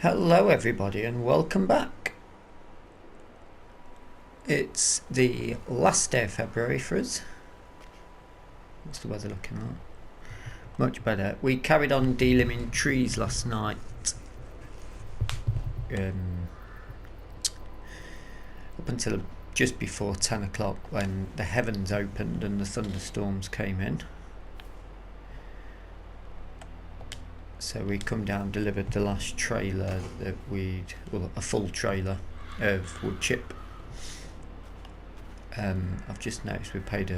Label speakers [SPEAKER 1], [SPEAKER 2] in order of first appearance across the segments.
[SPEAKER 1] Hello everybody and welcome back. It's the last day of February for us. What's the weather looking like? Much better. We carried on delimbing trees last night. Up until just before 10 o'clock when the heavens opened and the thunderstorms came in. So we come down, delivered the last trailer that a full trailer of wood chip. I've just noticed we paid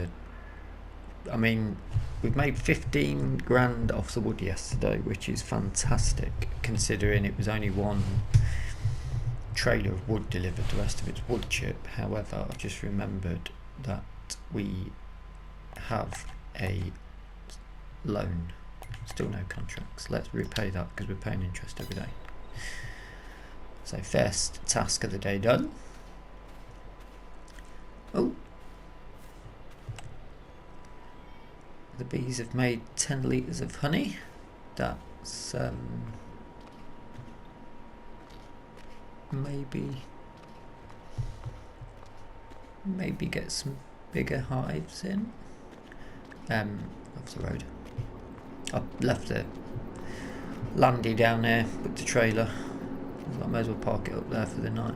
[SPEAKER 1] we've made 15 grand off the wood yesterday, which is fantastic considering it was only one trailer of wood delivered, the rest of it's wood chip. However, I've just remembered that we have a loan. Still no contracts. Let's repay that because we're paying interest every day. So first task of the day done. Oh, the bees have made 10 litres of honey. That's maybe get some bigger hives in. Off the road. I've left the landy down there with the trailer. I may as well park it up there for the night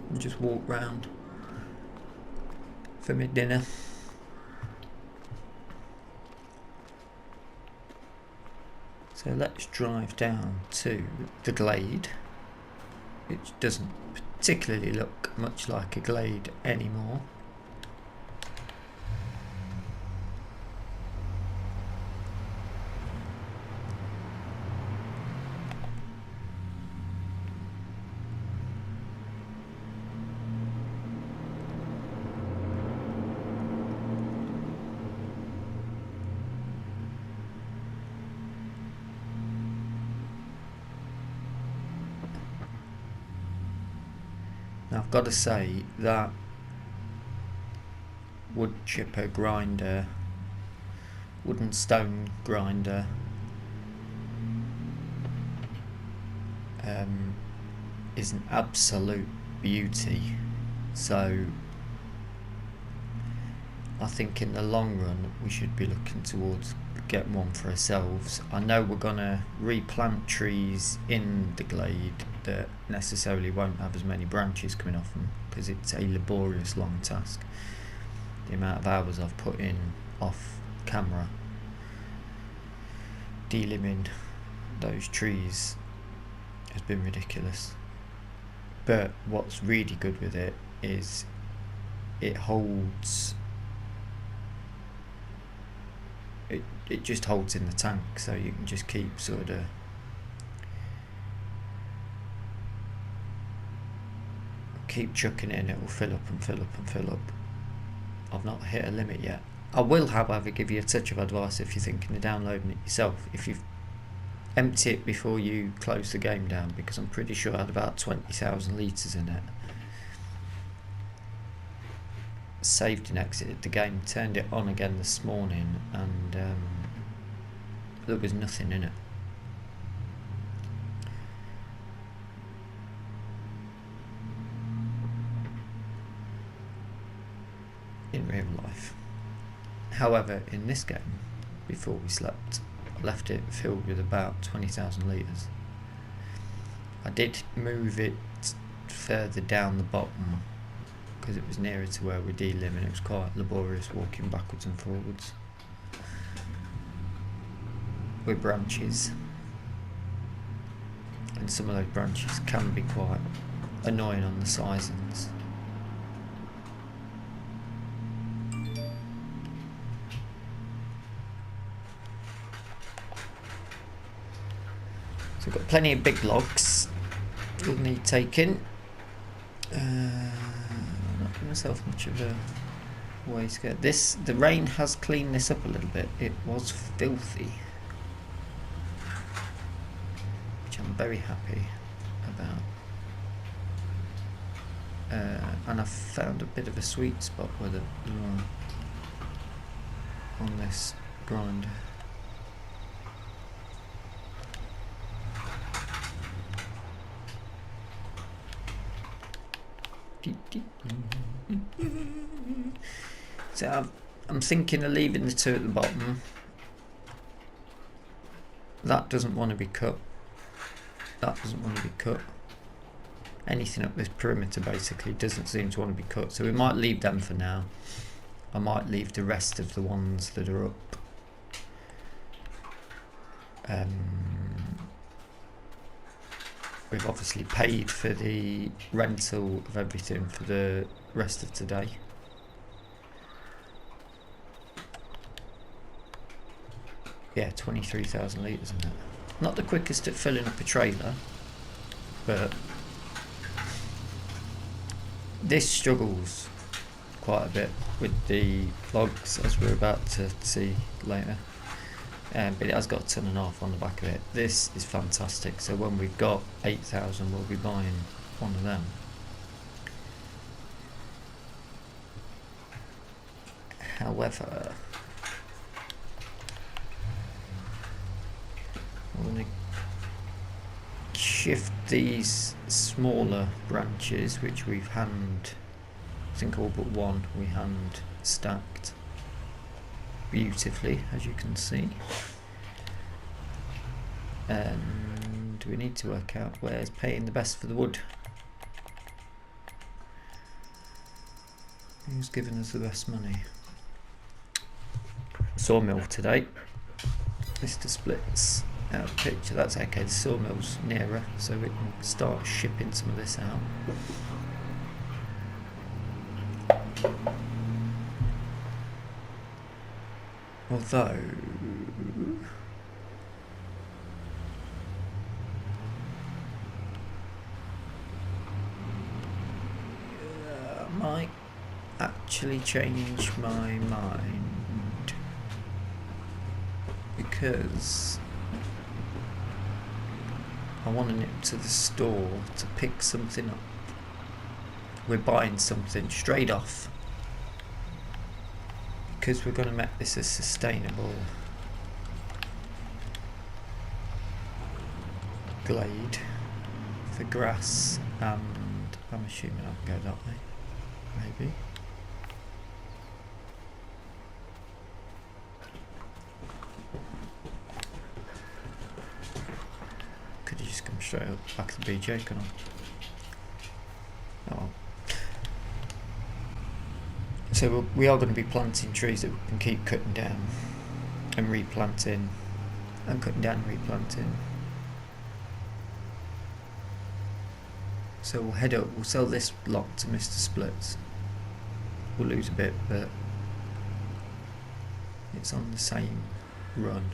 [SPEAKER 1] and just walk round for my dinner. So let's drive down to the glade, which doesn't particularly look much like a glade anymore. Now I've got to say that wood chipper grinder, wooden stone grinder, is an absolute beauty. So I think in the long run we should be looking towards getting one for ourselves. I know we're gonna replant trees in the glade that necessarily won't have as many branches coming off them because it's a laborious long task. The amount of hours I've put in off camera delimbing those trees has been ridiculous. But what's really good with it is it holds, it just holds in the tank, so you can just keep sort of keep chucking it in, it will fill up and fill up and fill up. I've not hit a limit yet. I will, however, give you a touch of advice if you're thinking of downloading it yourself. If you empty it before you close the game down, because I'm pretty sure I had about 20,000 litres in it. Saved and exited the game, turned it on again this morning, and there was nothing in it. In real life. However, in this game, before we slept, I left it filled with about 20,000 litres. I did move it further down the bottom because it was nearer to where we're delimbing. It was quite laborious walking backwards and forwards with branches, and some of those branches can be quite annoying on the sizings. So we've got plenty of big logs we'll need taking. Not giving myself much of a way to go. The rain has cleaned this up a little bit. It was filthy, which I'm very happy about. And I've found a bit of a sweet spot with it on this grinder. So I'm thinking of leaving the two at the bottom. That doesn't want to be cut. That doesn't want to be cut. Anything up this perimeter basically doesn't seem to want to be cut. So we might leave them for now. I might leave the rest of the ones that are up. We've obviously paid for the rental of everything for the rest of today. Yeah, 23,000 litres, isn't it? Not the quickest at filling up a trailer, but this struggles quite a bit with the logs, as we're about to see later. But it has got a ton and a half on the back of it. This is fantastic. So when we've got 8,000, we'll be buying one of them. However, I'm going to shift these smaller branches, which we've I think all but one we hand stacked beautifully, as you can see. And we need to work out where's paying the best for the wood. Who's giving us the best money? Sawmill today. Mr. Splits out of the picture. That's okay, the sawmill's nearer, so we can start shipping some of this out. Although I might actually change my mind, because I want to nip to the store to pick something up. We're buying something straight off, because we're going to make this a sustainable glade for grass, and I'm assuming I can go that way, maybe. Could you just come straight up back to the BJ, can I? Oh well. So we are going to be planting trees that we can keep cutting down and replanting, and cutting down and replanting. So we'll head up, we'll sell this lot to Mr. Splits. We'll lose a bit, but it's on the same run.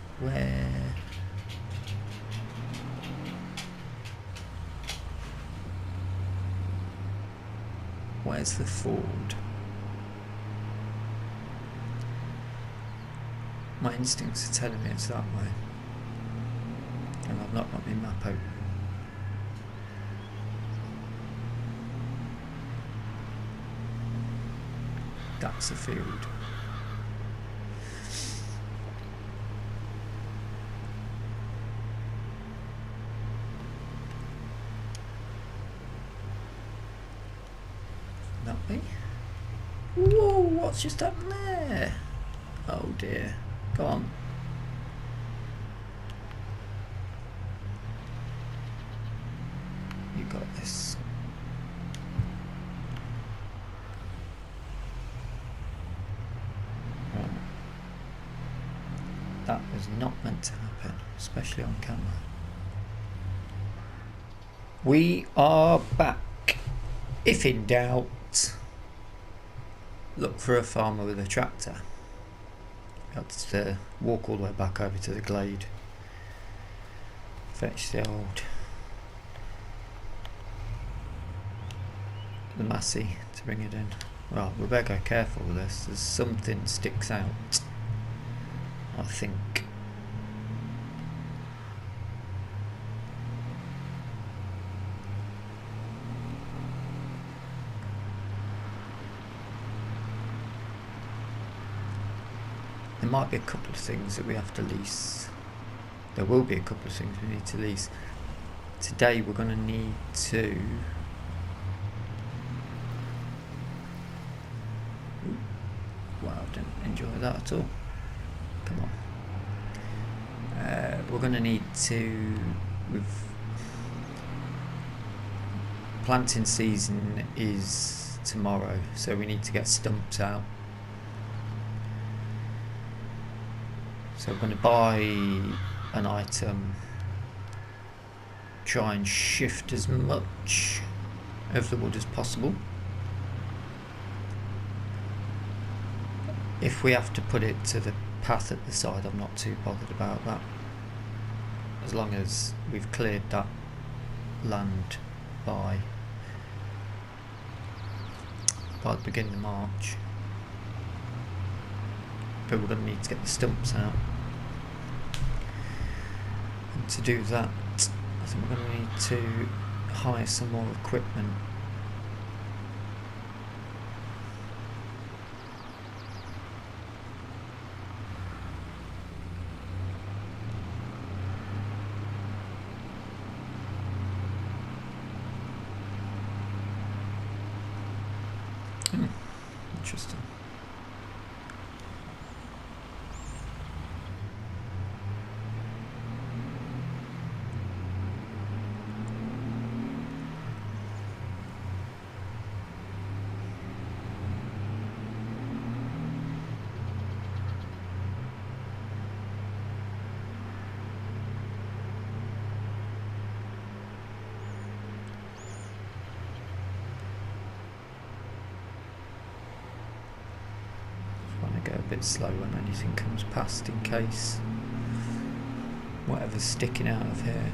[SPEAKER 1] Where's the ford? My instincts are telling me it's that way, and I've not got my map open. That's a field. That way? Whoa, what's just happened there? Oh dear. Go on. You got this. Right. That was not meant to happen, especially on camera. We are back. If in doubt, look for a farmer with a tractor. Got to walk all the way back over to the glade, fetch the Massey to bring it in. Well, we better go careful with this. There's something sticks out, I think. There might be a couple of things that we have to lease. There will be a couple of things we need to lease. Today we're going to need to didn't enjoy that at all. Come on. We're going to need to... planting season is tomorrow, so we need to get stumps out. So we're going to buy an item, try and shift as much of the wood as possible. If we have to put it to the path at the side, I'm not too bothered about that, as long as we've cleared that land by the beginning of March. But we're going to need to get the stumps out, and to do that I think we're going to need to hire some more equipment. Interesting. Go a bit slow when anything comes past, in case whatever's sticking out of here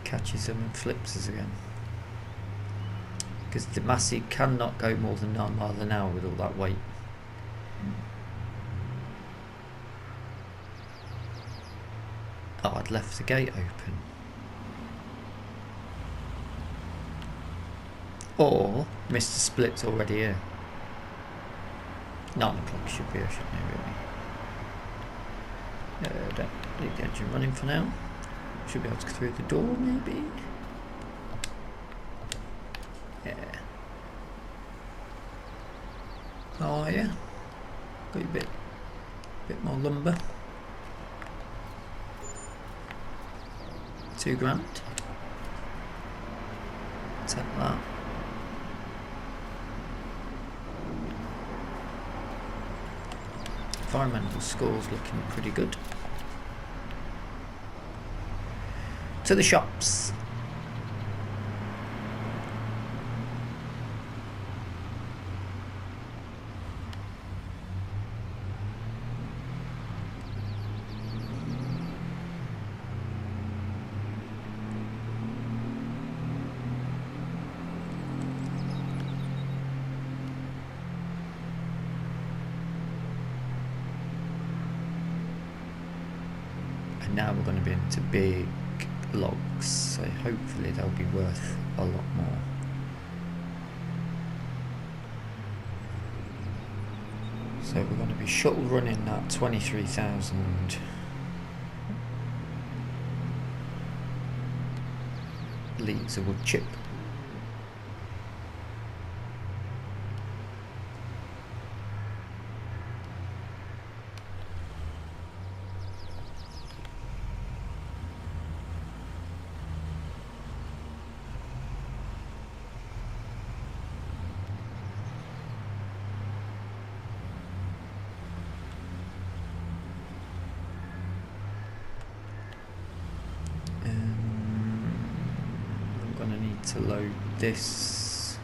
[SPEAKER 1] catches them and flips us again, because the Massey cannot go more than 9 miles an hour with all that weight. Oh, I'd left the gate open. Or Mr. Split's already here. 9 o'clock should be here, shouldn't it, really? Don't leave the engine running for now. Should be able to go through the door, maybe. Yeah. Oh yeah. Got a bit more lumber. £2 Take that. Environmental score's looking pretty good. To the shops. Now we're going to be into big logs, so hopefully they'll be worth a lot more. So we're going to be shuttle running that 23,000 litres of wood chip. To load this.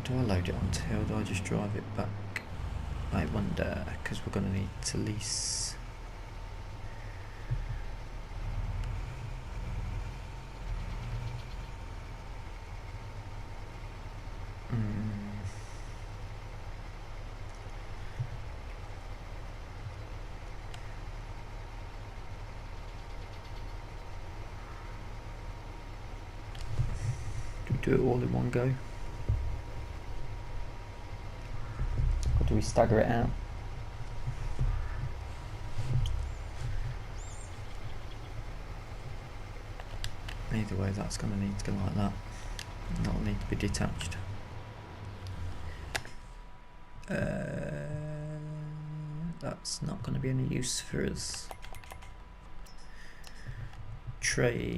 [SPEAKER 1] Do I load it onto here, or do I just drive it back? I wonder, because we're going to need to lease. Do it all in one go, or do we stagger it out? Either way, that's going to need to go like that, and that'll need to be detached. That's not going to be any use for us. Trailer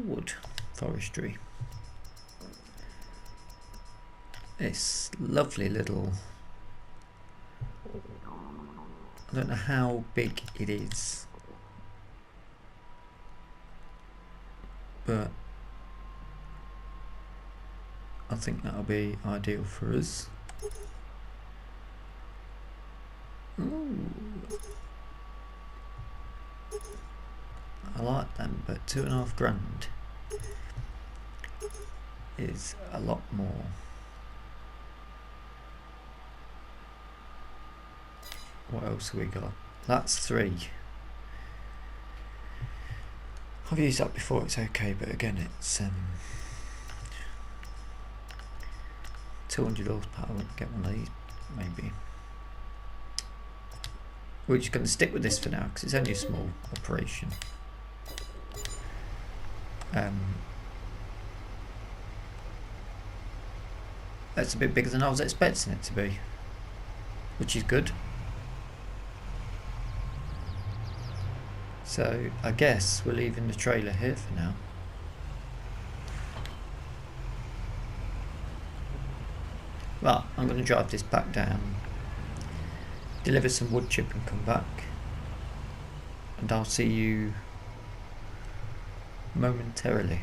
[SPEAKER 1] wood, forestry. This lovely little, I don't know how big it is, but I think that'll be ideal for us. Ooh. I like them, but £2.5 grand is a lot more. What else have we got? That's 3. I've used that before, it's okay, but again it's 200 horsepower. I won't get one of these, maybe. We're just going to stick with this for now because it's only a small operation. That's a bit bigger than I was expecting it to be, which is good. So I guess we're leaving the trailer here for now. Well, I'm going to drive this back down, deliver some wood chip and come back, and I'll see you momentarily.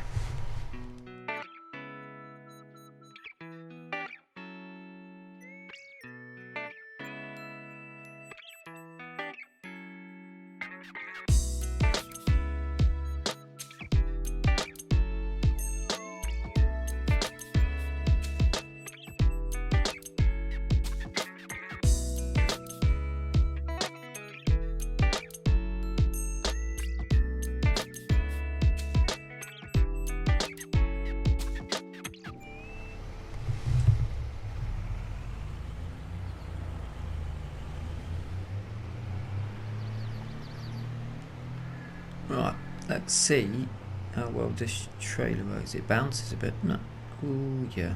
[SPEAKER 1] Right, let's see how well this trailer works. It bounces a bit, doesn't it? Ooh, yeah.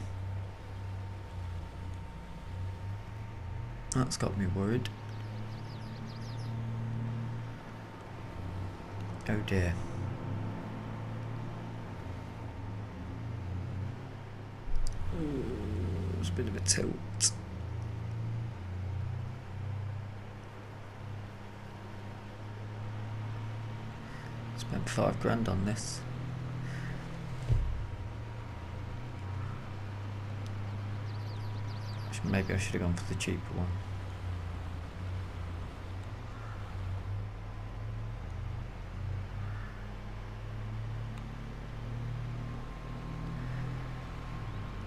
[SPEAKER 1] That's got me worried. Oh dear. Ooh, it's a bit of a tilt. Spent £5 grand on this. Maybe I should have gone for the cheaper one.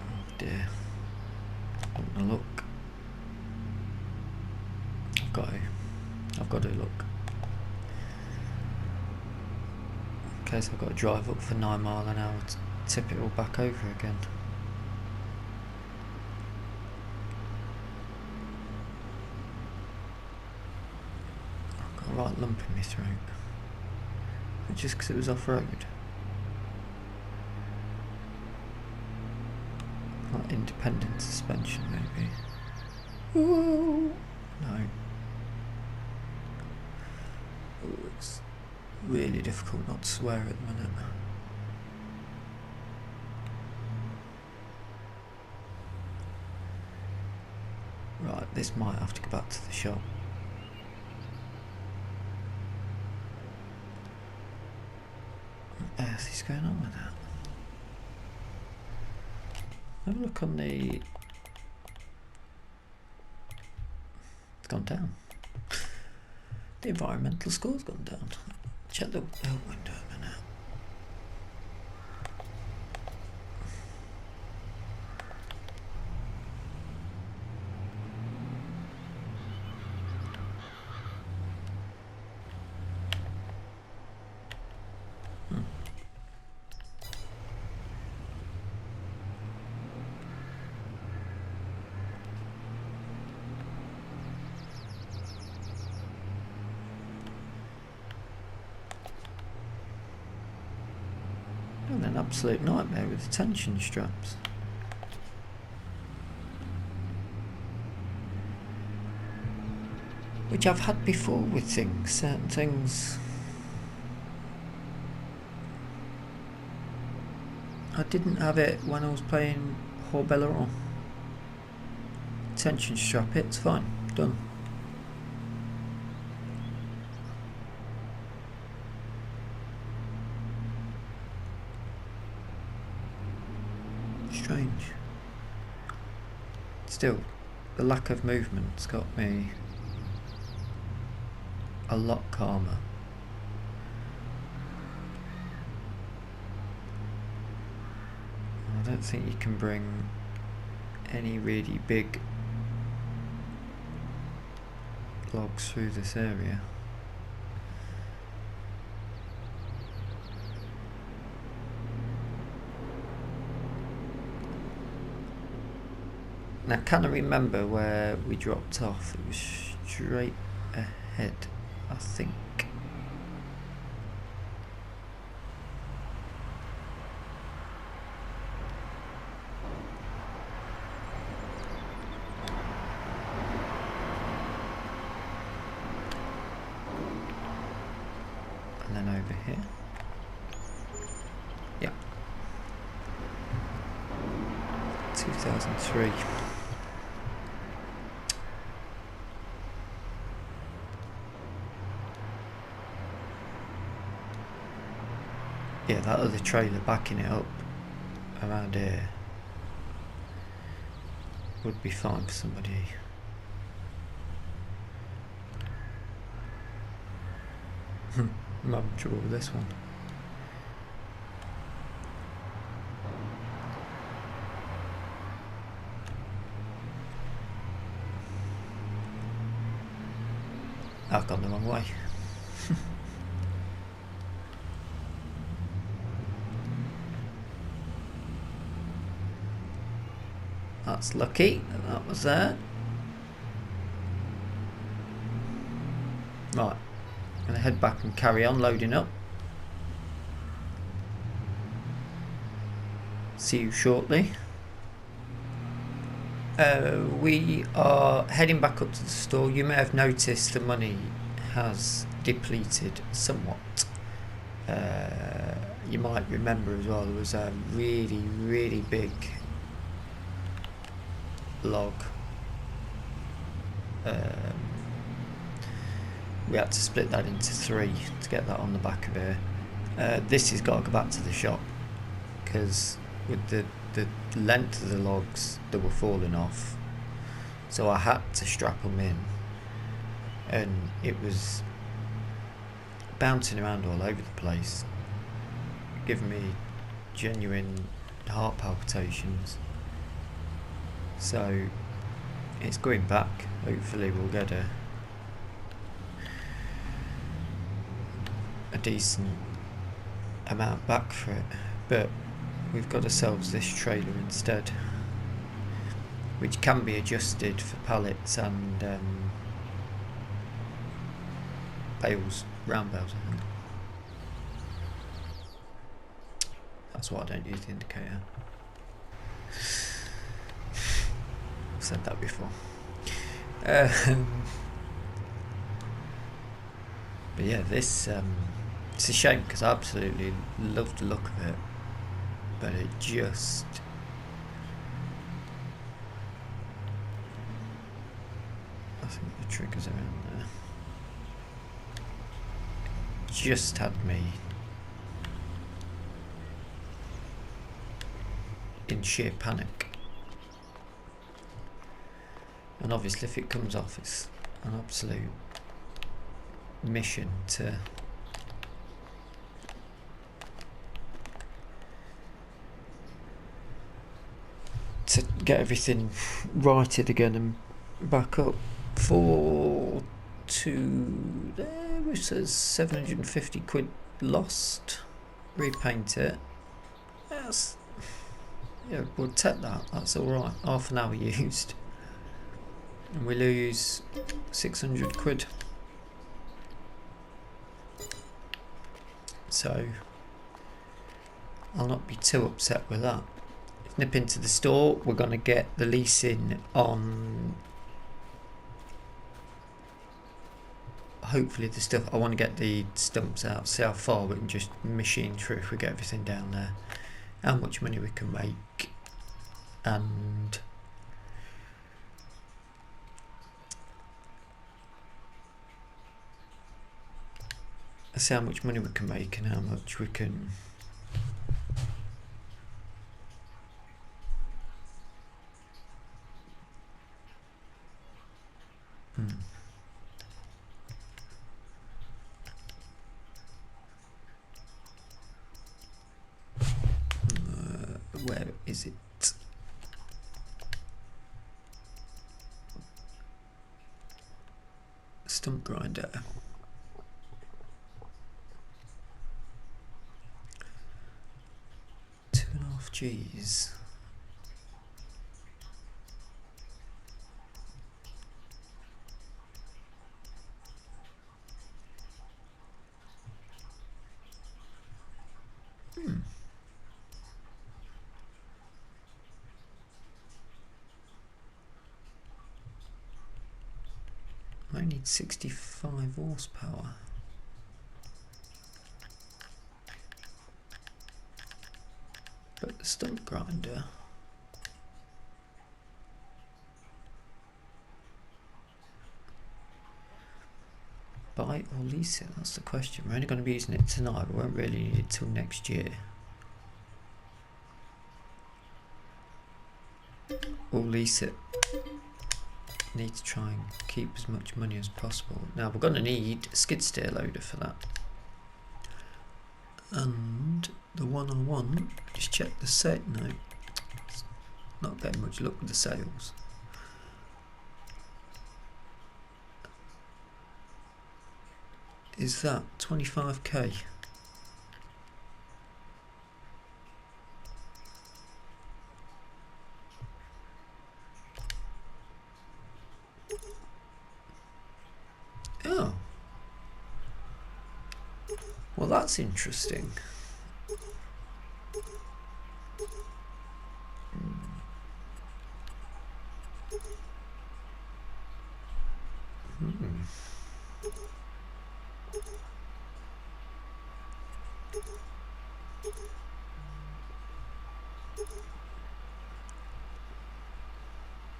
[SPEAKER 1] Oh dear. Having a look. I've got to look. In case I've got to drive up for 9 miles an hour to tip it all back over again. I've got a right lump in my throat. Just because it was off-road. Like independent suspension maybe. Ooh, no. Ooh, it's really difficult not to swear at the minute. Right, this might have to go back to the shop. What on earth is going on with that? Have a look on the... It's gone down. The environmental score's gone down. Check the window a minute. An absolute nightmare with the tension straps. which I've had before with things, certain things. I didn't have it when I was playing Horbelleron. Tension strap, it's fine, done. Strange. Still, the lack of movement's got me a lot calmer. I don't think you can bring any really big logs through this area. Now, can I remember where we dropped off? It was straight ahead, I think. And then over here. Yeah. 2003. Yeah, that other trailer backing it up around here would be fine for somebody. I'm having trouble with this one. I've gone the wrong way. That's lucky that was there. Right, I'm going to head back and carry on loading up. See you shortly. We are heading back up to the store. You may have noticed the money has depleted somewhat. You might remember as well, there was a really big log. We had to split that into 3 to get that on the back of here. This has got to go back to the shop because with the length of the logs that were falling off, so I had to strap them in, and it was bouncing around all over the place, giving me genuine heart palpitations. So it's going back. Hopefully we'll get a decent amount back for it, but we've got ourselves this trailer instead, which can be adjusted for pallets and bales, round bales, I think. That's why I don't use the indicator. I've said that before. But yeah, this it's a shame because I absolutely love the look of it, but it just I think the triggers around there just had me in sheer panic. And obviously if it comes off, it's an absolute mission to get everything righted again and back up. There says 750 quid lost. Repaint it. Yes. Yeah, we'll take that. That's alright. Half an hour used. And we lose 600 quid. So I'll not be too upset with that. Nip into the store. We're going to get the leasing on hopefully the stuff, I want to get the stumps out, see how far we can just machine through if we get everything down there, how much money we can make, and see how much money we can make and how much we can where is it? Stump grinder. $2.5 Gs. I need 65 horsepower. But the stump grinder, buy it or lease it, that's the question. We're only going to be using it tonight, we won't really need it till next year. Or lease it. Need to try and keep as much money as possible. Now we're going to need a skid steer loader for that. And the one I want, just check the set. No, it's not getting much luck with the sales. Is that 25k? Oh, well that's interesting.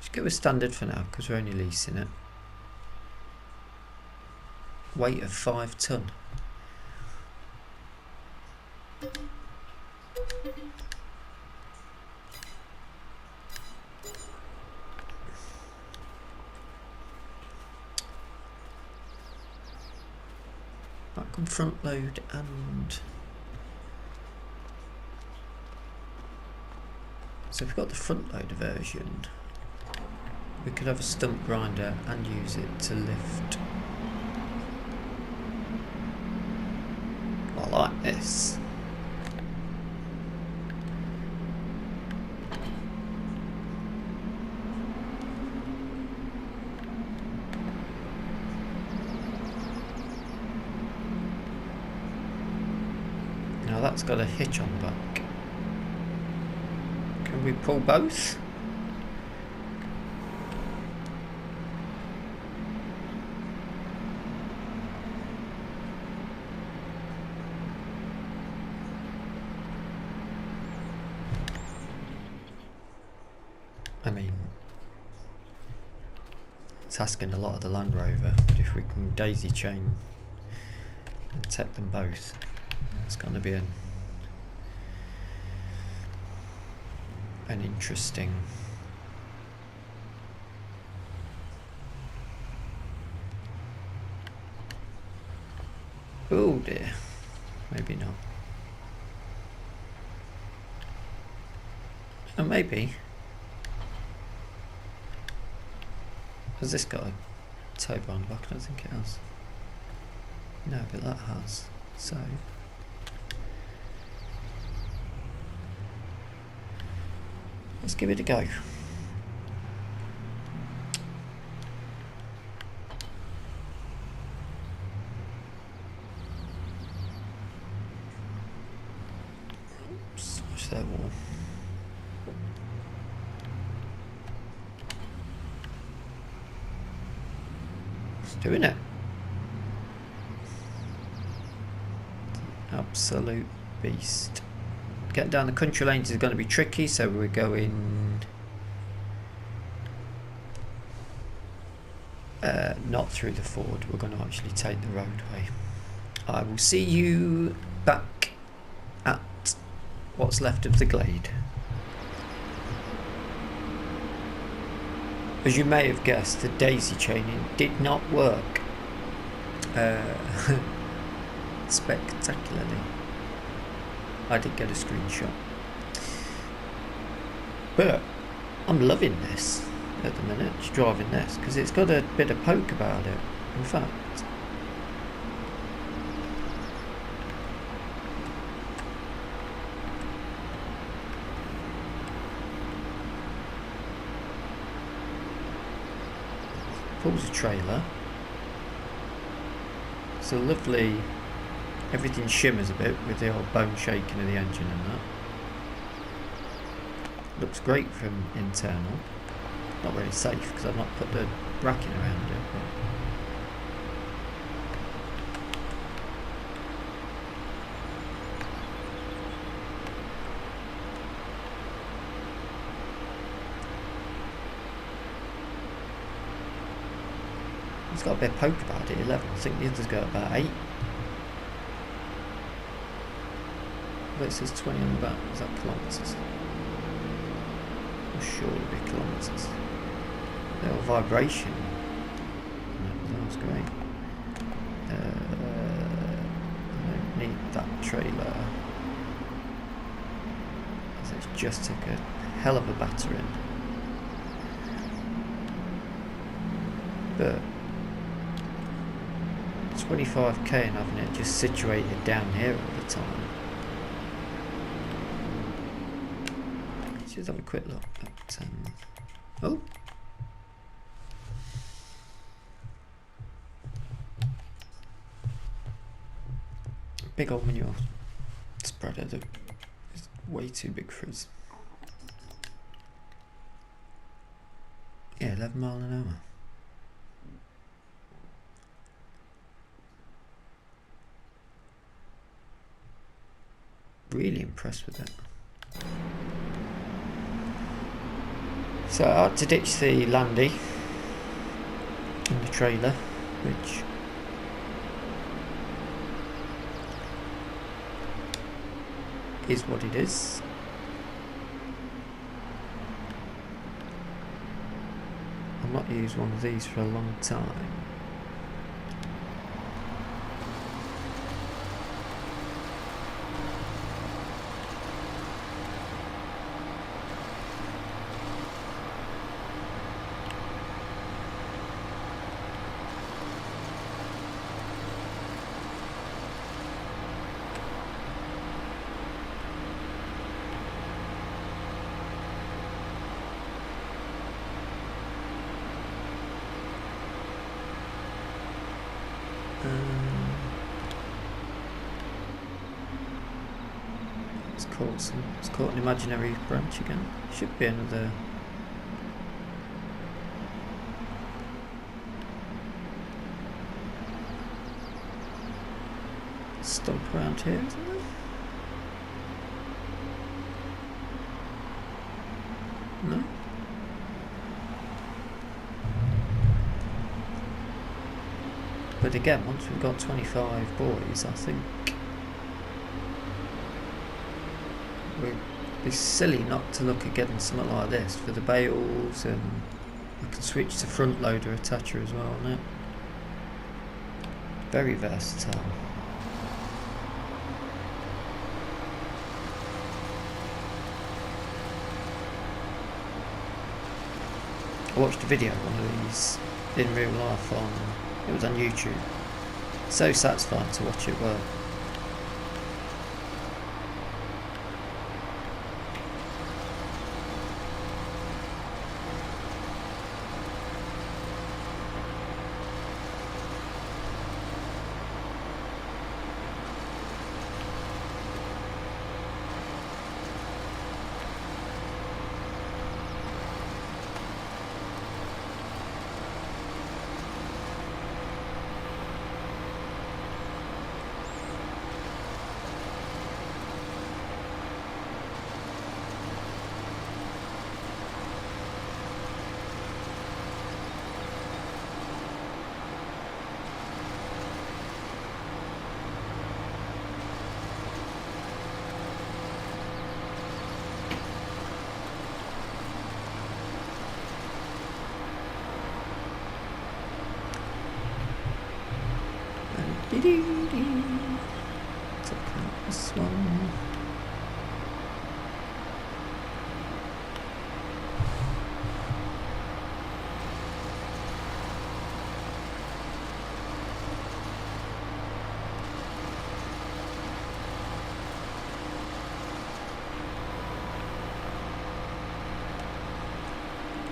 [SPEAKER 1] Just go with standard for now because we're only leasing it. Weight of 5 ton. Back on front load and so if we've got the front loader version, we could have a stump grinder and use it to lift. I like this. Now that's got a hitch on the back. Can we pull both? I mean, it's asking a lot of the Land Rover, but if we can daisy chain and take them both, it's going to be an interesting oh dear, maybe not. Oh, maybe. Has this got a tow bar on the back? I don't think it has. No, but that has. So let's give it a go. Oops, watch that wall. It's doing it. absolute beast. Getting down the country lanes is going to be tricky, so we're going not through the ford. We're going to actually take the roadway. I will see you back at what's left of the glade. As you may have guessed, the daisy chaining did not work spectacularly. I did get a screenshot, but I'm loving this at the minute, just driving this, because it's got a bit of poke about it. In fact, pulls a trailer. It's a lovely, everything shimmers a bit with the old bone shaking of the engine and that. Looks great from internal. Not very safe because I've not put the racking around it. But it's got a bit of poke about it, 11. I think the others go about 8. But it says 20 on the back. Is that kilometres? Or surely be kilometres. Little vibration. That was great. I don't need that trailer. It's just took a hell of a battering. But 25k and having it just situated down here all the time. Let's just have a quick look at oh, big old manure spreader that is way too big for us. Yeah, 11 miles an hour. Really impressed with it. So I had to ditch the landy in the trailer, which is what it is. I've not used one of these for a long time. It's caught an imaginary branch again. Should be another. Stump around here, isn't there? No. But again, once we've got 25 boys, I think we'd be silly not to look at getting something like this for the bales, and we can switch to front loader attacher as well on it. Very versatile. I watched a video of one of these in real life it was on YouTube. So satisfying to watch it work. Take out this one.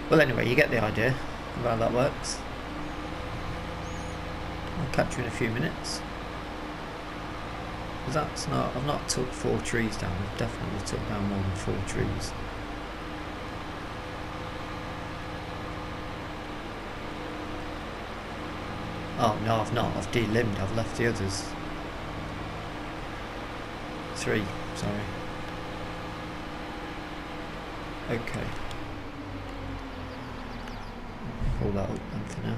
[SPEAKER 1] Well, anyway, you get the idea of how that works. I'll catch you in a few minutes. Because that's not, I've not took 4 trees down, I've definitely took down more than 4 trees. Oh no, I've not, I've delimbed, I've left the others. 3, sorry. Okay. Pull that up then for now.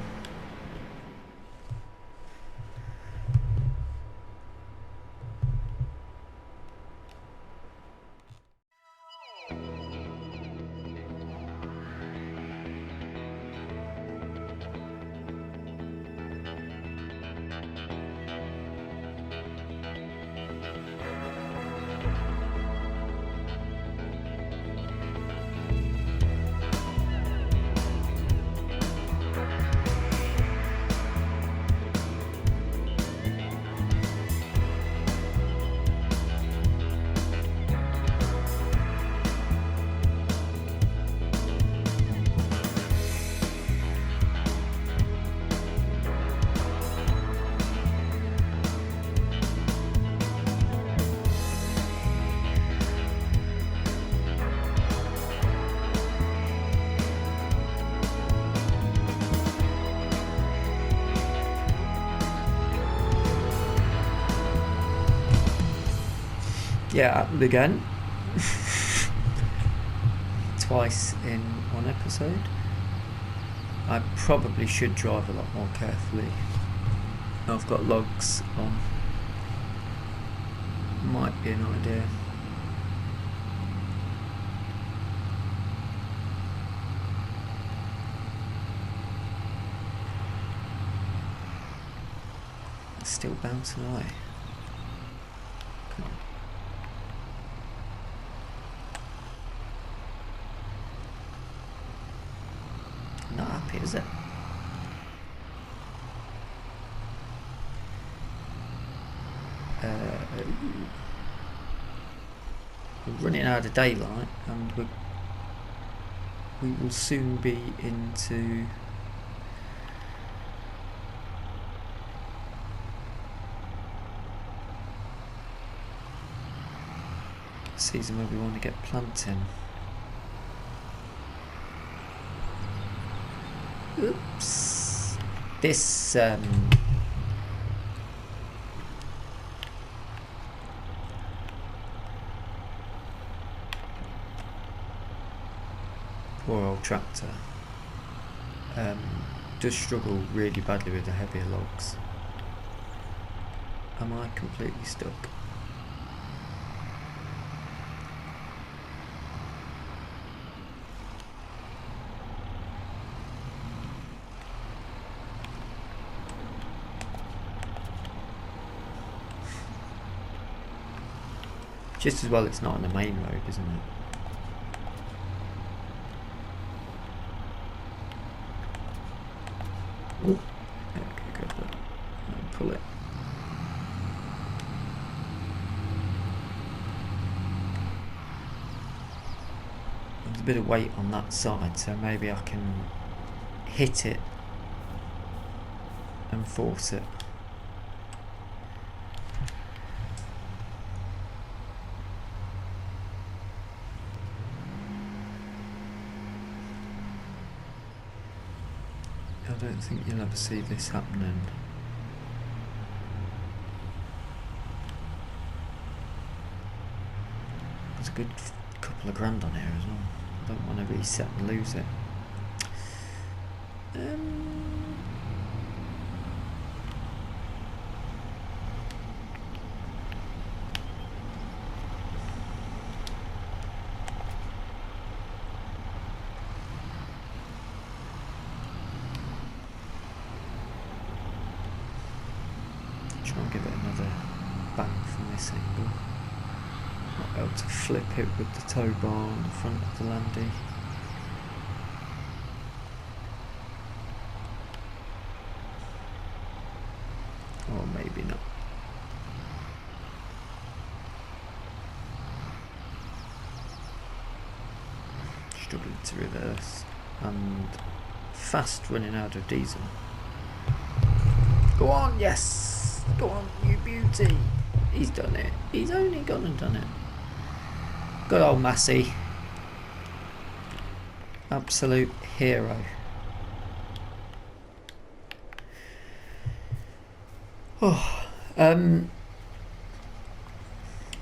[SPEAKER 1] Yeah, happened again. Twice in one episode. I probably should drive a lot more carefully. I've got logs on. Might be an idea. It's still bouncing away. Come on. Not happy, is it? We're running out of daylight, and we will soon be into season where we want to get planting. Oops. This poor old tractor does struggle really badly with the heavier logs. Am I completely stuck? Just as well it's not on the main road, isn't it? Okay, go for it. And pull it. There's a bit of weight on that side, so maybe I can hit it and force it. I don't think you'll ever see this happening. There's a good couple of grand on here as well. I don't want to reset and lose it. Try and give it another bang from this angle. Not able to flip it with the tow bar on the front of the Landy. Or maybe not. Struggling to reverse and fast running out of diesel. Go on, yes! Go on, you beauty! He's done it. He's only gone and done it. Good old Massey. Absolute hero. Oh,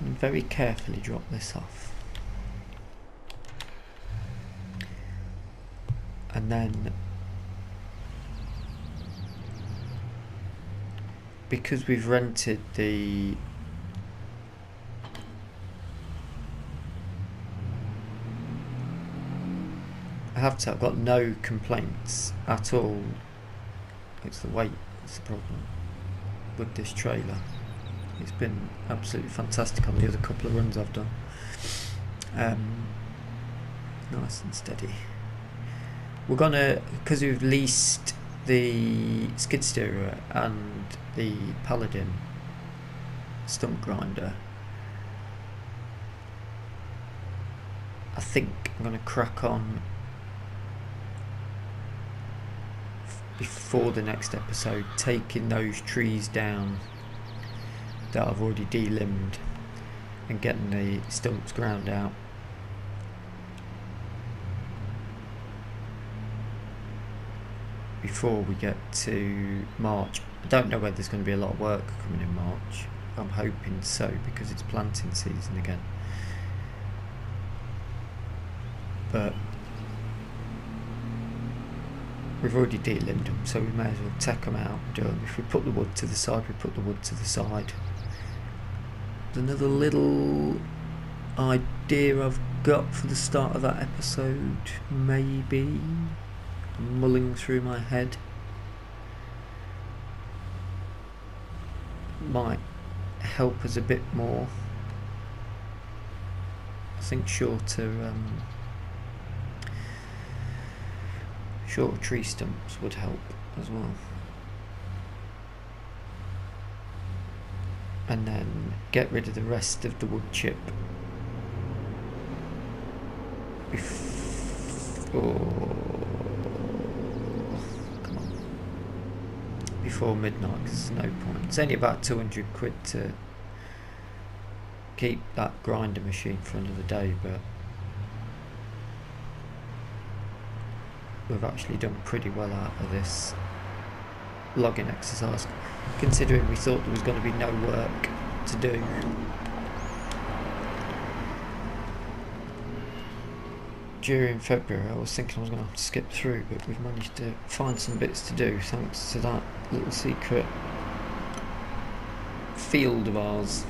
[SPEAKER 1] very carefully drop this off. And then, because we've rented the I've got no complaints at all. It's the weight that's the problem with this trailer. It's been absolutely fantastic on the other couple of runs I've done. Nice and steady. We're gonna, because we've leased the skid steerer and the Paladin stump grinder, I think I'm gonna crack on before the next episode, taking those trees down that I've already delimbed and getting the stumps ground out. Before we get to March. I don't know whether there's going to be a lot of work coming in March. I'm hoping so, because it's planting season again. But we've already delimbed them, so we may as well take them out and do them. If we put the wood to the side, we put the wood to the side. There's another little idea I've got for the start of that episode, maybe. I'm mulling through my head. Might help us a bit more. I think shorter tree stumps would help as well. And then get rid of the rest of the wood chip before midnight, because there's no point. It's only about 200 quid to keep that grinder machine for another day, but we've actually done pretty well out of this logging exercise, considering we thought there was going to be no work to do. During February I was thinking I was going to have to skip through, but we've managed to find some bits to do thanks to that little secret field of ours.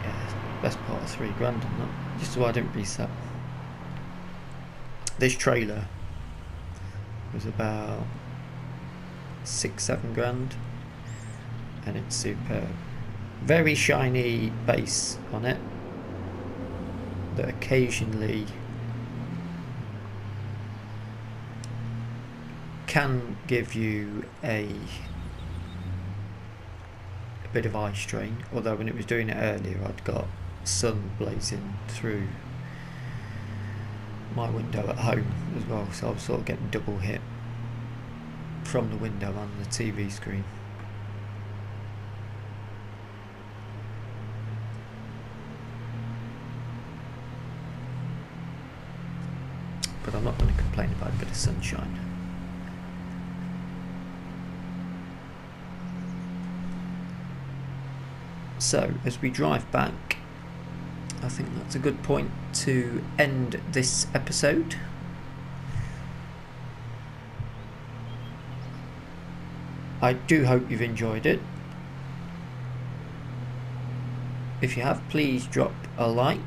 [SPEAKER 1] Yeah, best part of £3 grand on that, just so I didn't reset. This trailer was about 6-7 grand, and it's superb. Very shiny base on it that occasionally can give you a bit of eye strain, although when it was doing it earlier I'd got sun blazing through my window at home as well, so I was sort of getting double hit from the window and the TV screen. But I'm not going to complain about a bit of sunshine. So as we drive back, I think that's a good point to end this episode. I do hope you've enjoyed it. If you have, please drop a like.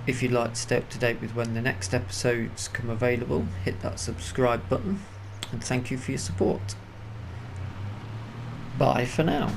[SPEAKER 1] If you'd like to stay up to date with when the next episodes come available, hit that subscribe button and thank you for your support. Bye for now.